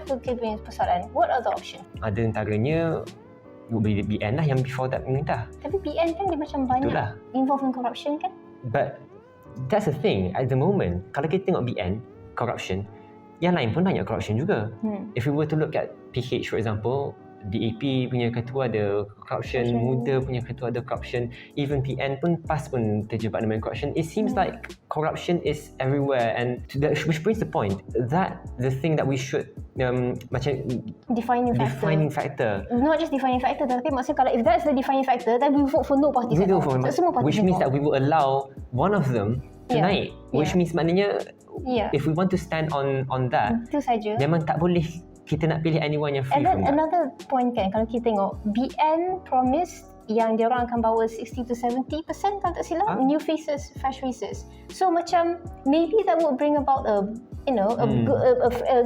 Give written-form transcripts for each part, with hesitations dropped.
tu kita punya persoalan. What are the option? Ada antaranya BN lah yang before that pemerintah. Tapi BN kan dia macam banyak involved in corruption kan? But that's the thing at the moment. Kalau kita tengok BN corruption, yang lain pun banyak corruption juga. If we were to look at PH for example, DAP punya ketua ada corruption, Muda punya ketua ada corruption, even PN pun PAS pun terjebak dengan corruption. It seems like corruption is everywhere, and which brings the point that the thing that we should macam defining factor. Not just defining factor, tapi maksudnya kalau if that's the defining factor, then we vote for no parties. Which means that we will allow one of them to naik, which means maknanya if we want to stand on that, itu saja. Memang tak boleh kita nak pilih anyone yang free. And then another point kan, kalau kita tengok BN promise yang dia orang akan bawa 60 to 70% kalau tak silap, new faces, fresh faces. So macam maybe that would bring about a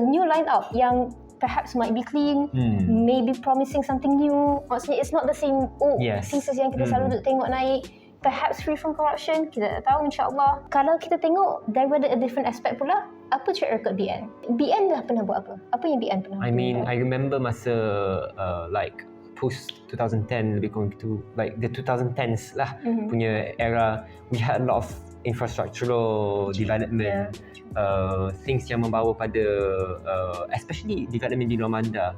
new lineup yang perhaps might be clean, maybe promising something new. Maksudnya it's not the same faces yang kita selalu tengok naik. Perhaps free from corruption, kita tak tahu, insyaAllah. Kalau kita tengok daripada a different aspect pula, apa track record BN? BN dah pernah buat apa? Apa yang BN pernah buat? I remember masa like post 2010 lebih kurang gitu, like the 2010s lah punya era, we had a lot of infrastructural development, things yang membawa pada especially development di luar bandar,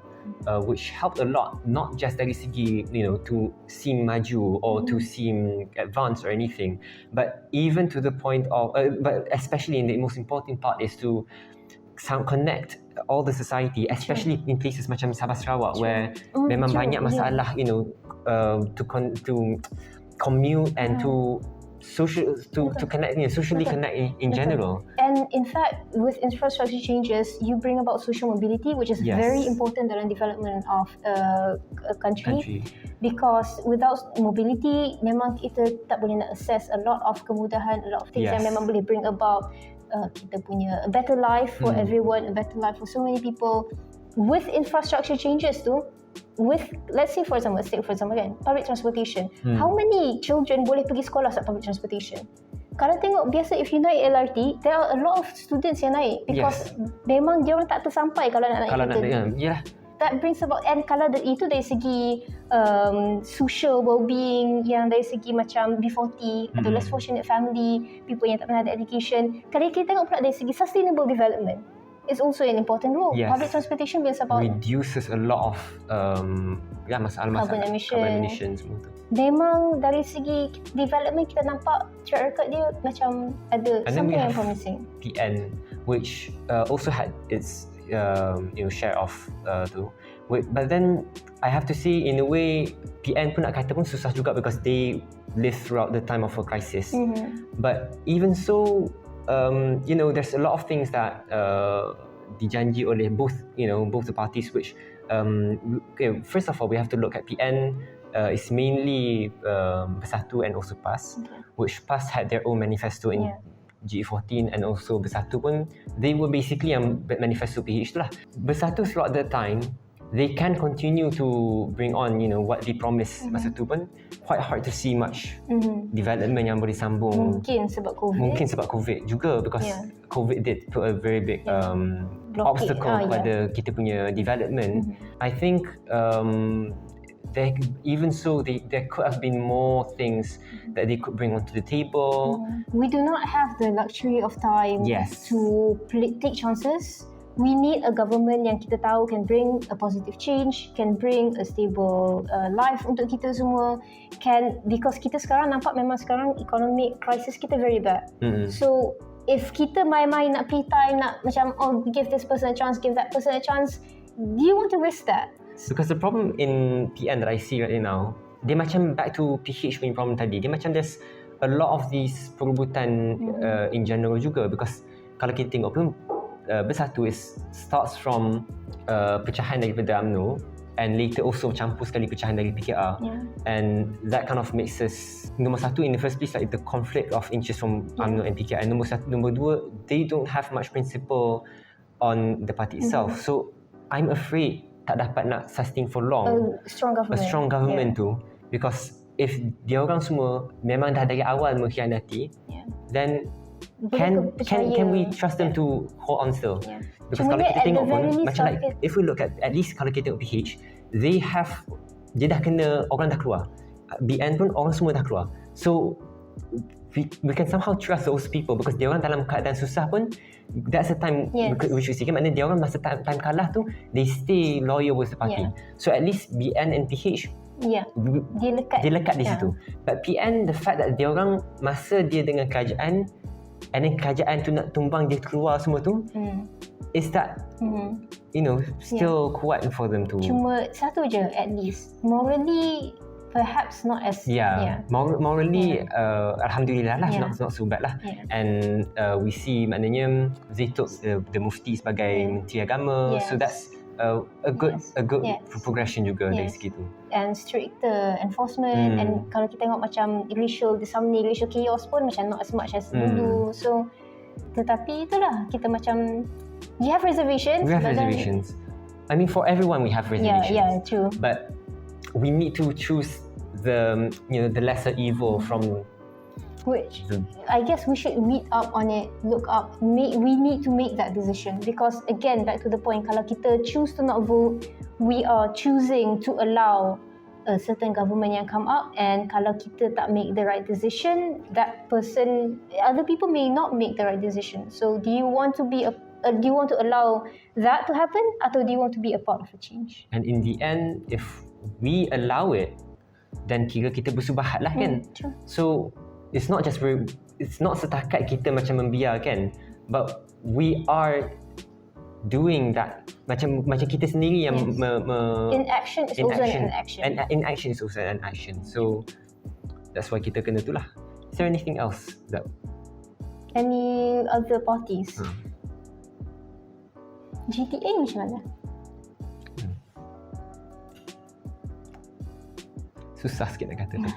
which helped a lot, not just dari segi to seem maju or to seem advanced or anything, but even to the point of but especially in the most important part is to connect all the society, especially in places macam Sabah Sarawak where memang banyak masalah to commute and to connect, socially connect in general. And in fact, with infrastructure changes, you bring about social mobility, which is very important dalam development of a country. Because without mobility, memang kita tak boleh nak access a lot of kemudahan, a lot of things yang memang boleh bring about kita punya a better life for everyone, a better life for so many people. With infrastructure changes tu, with let's say for example kan, public transportation, how many children boleh pergi sekolah saat public transportation? Kalau tengok biasa, if you naik LRT, there are a lot of students yang naik because memang dia orang tak tersampai kalau nak naik. That brings about, and kalau itu dari segi social well-being, yang dari segi macam B40 atau less fortunate family, people yang tak pernah ada education. Kalau kita tengok pula dari segi sustainable development, it's also an important role. Public transportation brings about reduces a lot of masalah carbon emissions semua tu. Memang dari segi development kita nampak track record dia macam ada something yang promising. PN, which also had its share of tu. But then I have to say, in a way, PN pun nak kata pun susah juga because they live throughout the time of a crisis. But even so, there's a lot of things that dijanji oleh both the parties, which first of all we have to look at PN is mainly Bersatu and also PAS, which PAS had their own manifesto in G14, and also Bersatu pun, they were basically yang manifesto PH tu lah. Bersatu throughout the time, they can continue to bring on what they promised masa tu pun, quite hard to see much development yang boleh sambung. Mungkin sebab COVID juga, because COVID did put a very big obstacle pada kita punya development. I think there could have been more things that they could bring onto the table. We do not have the luxury of time to take chances. We need a government yang kita tahu can bring a positive change, can bring a stable life untuk kita semua, because kita sekarang nampak memang sekarang economic crisis kita very bad. So if kita main-main nak play time, nak macam give this person a chance, give that person a chance, do you want to risk that? Because the problem in PN that I see right now, dia macam back to PH punya problem tadi, dia macam there's a lot of these perebutan in general juga, because kalau kita tengok pun Bersatu starts from pecahan daripada UMNO, and later also campur sekali pecahan dari PKR, and that kind of makes us, nombor satu in the first place, like the conflict of interest from UMNO and PKR, and nombor dua, they don't have much principle on the party itself. So I'm afraid tak dapat nak sustain for long a strong government tu, because if dia orang semua memang dah dari awal mengkhianati, then can we trust them to hold on still? Because Cuma kalau kita tengok pun macam least like if we look at least kalau kita tengok PH, dia dah kena, orang dah keluar. BN pun orang semua dah keluar. So we can somehow trust those people because dia orang dalam keadaan susah pun, that's the time we should see. Maknanya dia orang masa time kalah tu, they stay loyal with the party. So at least BN and PH dia lekat di situ. But PN, the fact that dia orang masa dia dengan kerajaan, and then kerajaan tu nak tumbang, dia keluar semua tu, is that still kuat for them to. Cuma satu je, at least morally perhaps not as morally alhamdulillah lah, not so bad lah. And we see maknanya they took the mufti sebagai menteri agama, so that's a good progression juga dari segi tu. And stricter enforcement, and kalau kita tengok macam racial chaos pun macam not as much as dulu. So tetapi itulah, kita macam we have reservations. I mean, for everyone we have reservations. Yeah, true. But we need to choose the lesser evil from which I guess we should read up on it, look up. We need to make that decision because again, back to the point, kalau kita choose to not vote, we are choosing to allow a certain government yang come up, and kalau kita tak make the right decision, that person, other people may not make the right decision. So do you want to allow that to happen, atau do you want to be a part of a change? And in the end, if we allow it, dan kira kita bersubahat lah kan. So it's not setakat kita macam membiar kan, but we are doing that, macam kita sendiri yang inaction is also an action, and inaction is also an action. So that's why kita kena tu lah. Is there anything else that any other parties? GTA macam mana? Susah sikit nak kata tu.